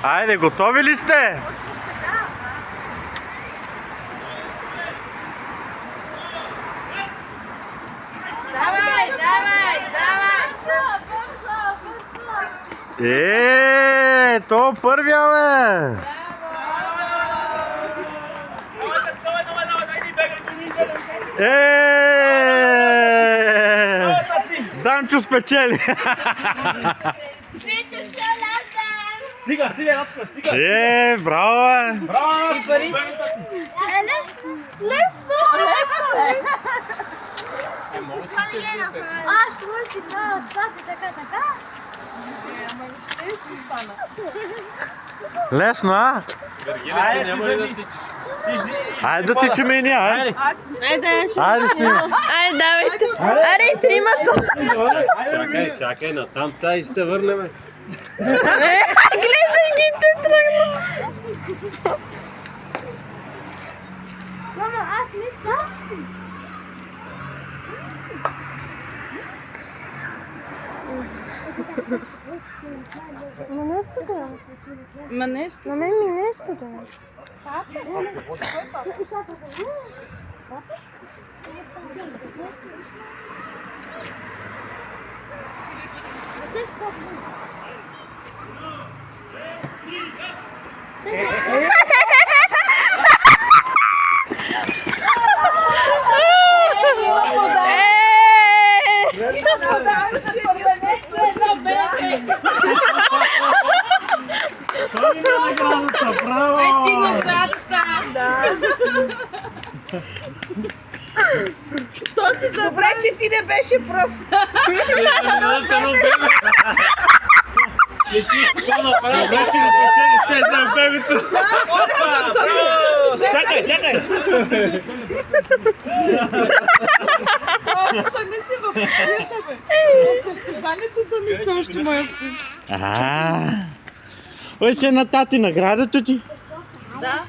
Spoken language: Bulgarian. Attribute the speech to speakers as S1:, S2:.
S1: Айде, готови ли сте?
S2: Давай, давай, давай!
S1: То първия, бе! Данчо спечели!
S3: Стига, стига!
S1: Браво, бе!
S3: Браво!
S2: Лесно!
S4: Аз ще си правя стати така.
S1: Лесно, а?
S3: Айде, няма ли да тичиш?
S1: Айде да тичаме и ние, айде! Айде снимай!
S2: Айде, давайте! Аре, тримато!
S3: Чакай, натам сега и ще се върнем.
S2: Гледай ги, те тръгна!
S4: Мама, аз не ставам.
S2: Ма нещо.
S4: На мен ми нещо да.
S2: То си забра, че ти не беше прав.
S3: Чакай, чакай!
S2: Състезанието съм мисля още моя син.
S1: Ой, се на тати наградата ти?
S2: Да.